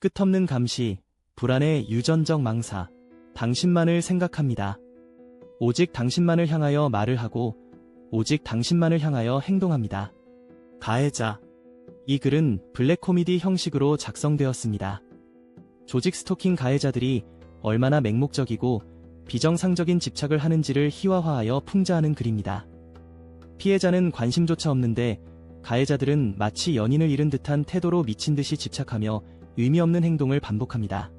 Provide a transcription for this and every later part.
끝없는 감시, 불안의 유전적 망사. 당신만을 생각합니다. 오직 당신만을 향하여 말을 하고 오직 당신만을 향하여 행동합니다. 가해자. 이 글은 블랙 코미디 형식으로 작성되었습니다. 조직 스토킹 가해자들이 얼마나 맹목적이고 비정상적인 집착을 하는지를 희화화하여 풍자하는 글입니다. 피해자는 관심조차 없는데 가해자들은 마치 연인을 잃은 듯한 태도로 미친 듯이 집착하며 의미 없는 행동을 반복합니다.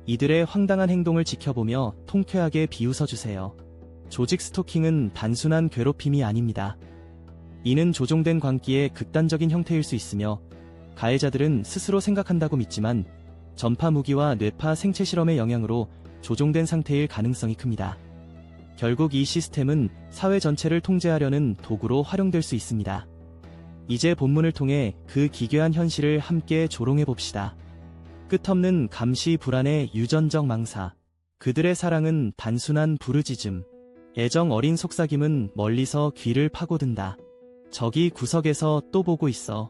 이들의 황당한 행동을 지켜보며 통쾌하게 비웃어주세요. 조직 스토킹은 단순한 괴롭힘이 아닙니다. 이는 조종된 광기의 극단적인 형태일 수 있으며 가해자들은 스스로 생각한다고 믿지만 전파 무기와 뇌파 생체 실험의 영향으로 조종된 상태일 가능성이 큽니다. 결국 이 시스템은 사회 전체를 통제하려는 도구로 활용될 수 있습니다. 이제 본문을 통해 그 기괴한 현실을 함께 조롱해봅시다. 끝없는 감시 불안의 유전적 망사. 그들의 사랑은 단순한 부르짖음. 애정 어린 속삭임은 멀리서 귀를 파고든다. 저기 구석에서 또 보고 있어.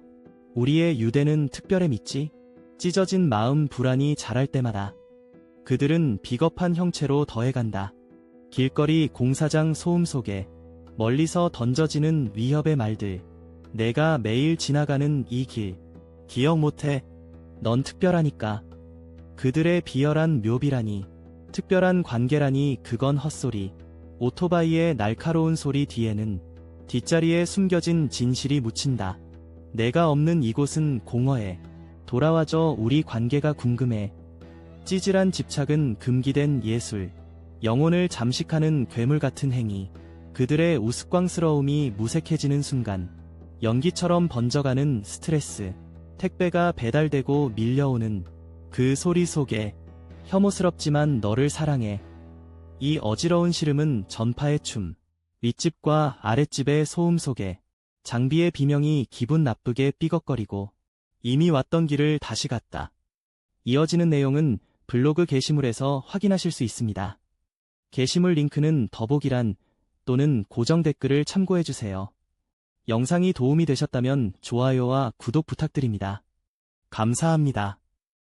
우리의 유대는 특별해 믿지? 찢어진 마음 불안이 자랄 때마다. 그들은 비겁한 형체로 더해간다. 길거리 공사장 소음 속에 멀리서 던져지는 위협의 말들. 내가 매일 지나가는 이 길. 기억 못해. 넌 특별하니까. 그들의 비열한 묘비라니. 특별한 관계라니 그건 헛소리. 오토바이의 날카로운 소리 뒤에는 뒷자리에 숨겨진 진실이 묻힌다. 내가 없는 이곳은 공허해. 돌아와줘 우리 관계가 궁금해. 찌질한 집착은 금기된 예술. 영혼을 잠식하는 괴물 같은 행위. 그들의 우스꽝스러움이 무색해지는 순간 연기처럼 번져가는 스트레스. 택배가 배달되고 밀려오는 그 소리 속에 혐오스럽지만 너를 사랑해. 이 어지러운 시름은 전파의 춤. 윗집과 아랫집의 소음 속에 장비의 비명이 기분 나쁘게 삐걱거리고 이미 왔던 길을 다시 갔다. 이어지는 내용은 블로그 게시물에서 확인하실 수 있습니다. 게시물 링크는 더보기란 또는 고정 댓글을 참고해주세요. 영상이 도움이 되셨다면 좋아요와 구독 부탁드립니다. 감사합니다.